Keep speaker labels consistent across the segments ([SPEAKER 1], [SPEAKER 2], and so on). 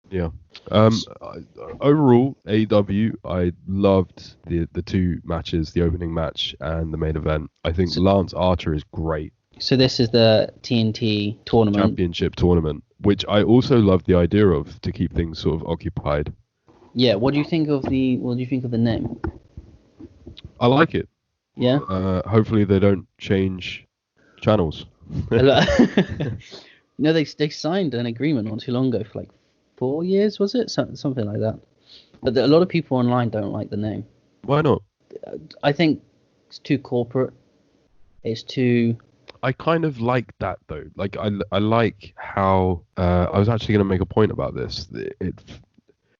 [SPEAKER 1] Yeah. Overall, AEW, I loved the two matches, the opening match and the main event. I think
[SPEAKER 2] So,
[SPEAKER 1] Lance Archer is great.
[SPEAKER 2] so this is the TNT tournament.
[SPEAKER 1] Championship tournament, which I also love the idea of to keep things sort of occupied.
[SPEAKER 2] Yeah. What do you think of the name?
[SPEAKER 1] I like it.
[SPEAKER 2] Yeah.
[SPEAKER 1] Hopefully they don't change channels.
[SPEAKER 2] A lot- No, they signed an agreement not too long ago for like 4 years, was it? Something like that. But a lot of people online don't like the name.
[SPEAKER 1] Why not?
[SPEAKER 2] I think it's too corporate. It's too.
[SPEAKER 1] I kind of like that though. Like I like how I was actually going to make a point about this. It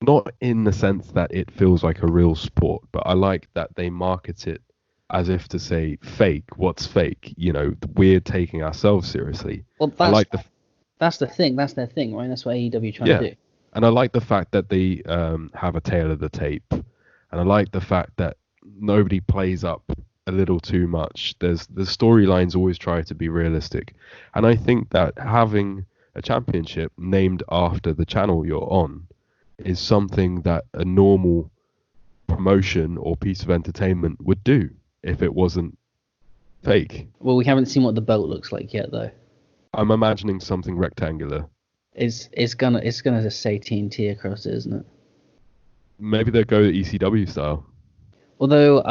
[SPEAKER 1] not in the sense that it feels like a real sport, but I like that they market it as if to say fake. What's fake? You know, we're taking ourselves seriously.
[SPEAKER 2] Well,
[SPEAKER 1] I like the
[SPEAKER 2] that's the thing. That's their thing, right? That's what AEW trying
[SPEAKER 1] yeah,
[SPEAKER 2] to do.
[SPEAKER 1] and I like the fact that they have a tail of the tape, and I like the fact that nobody plays up a little too much. There's the storylines always try to be realistic, and I think that having a championship named after the channel you're on is something that a normal promotion or piece of entertainment would do if it wasn't fake.
[SPEAKER 2] Well, we haven't seen what the belt looks like yet, though.
[SPEAKER 1] I'm imagining something rectangular.
[SPEAKER 2] It's gonna just say TNT across it, isn't it?
[SPEAKER 1] Maybe they'll go ECW style.
[SPEAKER 2] Although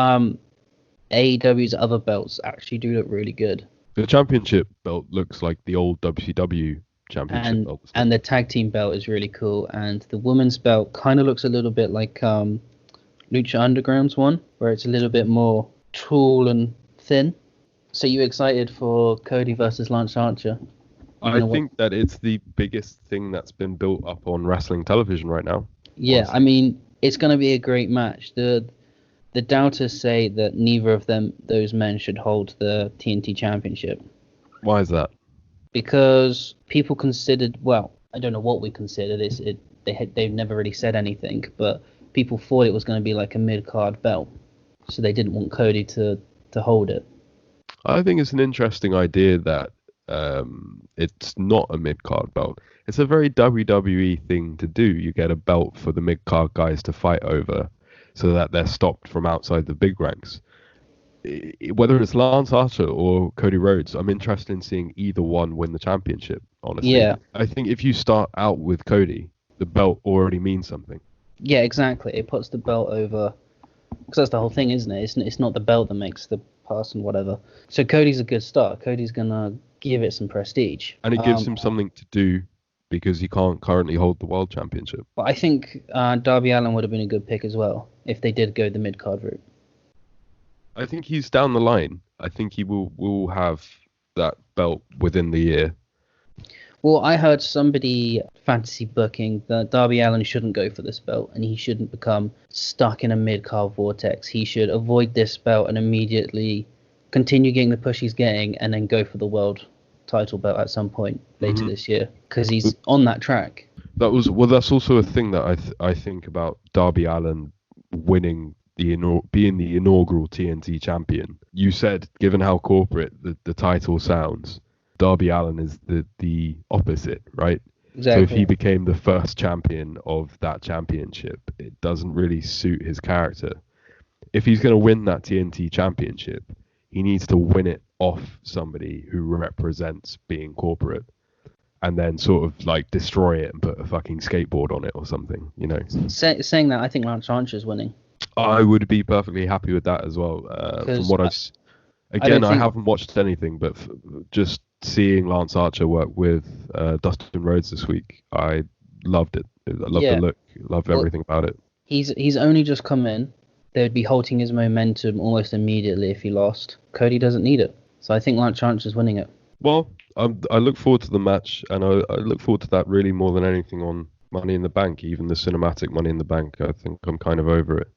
[SPEAKER 2] AEW's other belts actually do look really good,
[SPEAKER 1] The championship belt looks like the old WCW championship
[SPEAKER 2] and
[SPEAKER 1] belt.
[SPEAKER 2] and the tag team belt is really cool, and the women's belt kind of looks a little bit like Lucha Underground's one, where it's a little bit more tall and thin. So you excited for Cody versus Lance Archer? Even
[SPEAKER 1] I
[SPEAKER 2] though
[SPEAKER 1] think that it's the biggest thing that's been built up on wrestling television right now.
[SPEAKER 2] Yeah, I
[SPEAKER 1] Honestly.
[SPEAKER 2] mean, it's going to be a great match. The doubters say that neither of those men should hold the TNT Championship
[SPEAKER 1] Why is that?
[SPEAKER 2] because people considered, well, I don't know what we considered. They've never really said anything, but people thought it was going to be like a mid card belt, so they didn't want Cody to hold it.
[SPEAKER 1] I think it's an interesting idea that it's not a mid card belt. It's a very WWE thing to do. You get a belt for the mid card guys to fight over, so that they're stopped from outside the big ranks. Whether it's Lance Archer or Cody Rhodes, I'm interested in seeing either one win the championship. Honestly,
[SPEAKER 2] Yeah,
[SPEAKER 1] I think if you start out with Cody, the belt already means something.
[SPEAKER 2] yeah, exactly. It puts the belt over because that's the whole thing, isn't it? It's not the belt that makes the person whatever. So Cody's a good start. Cody's gonna give it some prestige.
[SPEAKER 1] And it gives him something to do because he can't currently hold the world championship.
[SPEAKER 2] But I think Darby Allin would have been a good pick as well if they did go the mid card route.
[SPEAKER 1] I think he's down the line. I think he will have that belt within the year.
[SPEAKER 2] Well, I heard somebody fantasy booking that Darby Allin shouldn't go for this belt and he shouldn't become stuck in a mid card vortex. He should avoid this belt and immediately continue getting the push he's getting and then go for the world title belt at some point later
[SPEAKER 1] Mhm.
[SPEAKER 2] this year because he's on that track.
[SPEAKER 1] That's also a thing that I think about Darby Allin winning being the inaugural TNT champion. You said, given how corporate the title sounds, Darby Allin is the opposite, right? So if he
[SPEAKER 2] Exactly.
[SPEAKER 1] became the first champion of that championship, it doesn't really suit his character. If he's going to win that TNT championship, he needs to win it off somebody who represents being corporate and then sort of like destroy it and put a fucking skateboard on it or something, you know.
[SPEAKER 2] Saying that, I think Lance Archer's winning
[SPEAKER 1] I would be perfectly happy with that as well. From
[SPEAKER 2] because
[SPEAKER 1] what
[SPEAKER 2] I don't
[SPEAKER 1] again, I
[SPEAKER 2] think.
[SPEAKER 1] haven't watched anything, but just seeing Lance Archer work with Dustin Rhodes this week, I loved it. I loved the
[SPEAKER 2] Yeah,
[SPEAKER 1] look, loved
[SPEAKER 2] well,
[SPEAKER 1] everything about it.
[SPEAKER 2] he's only just come in. They would be halting his momentum almost immediately if he lost. Cody doesn't need it, so I think Lance Archer's winning it.
[SPEAKER 1] Well, I look forward to the match, and I look forward to that really more than anything on Money in the Bank, even the cinematic Money in the Bank. I think I'm kind of over it.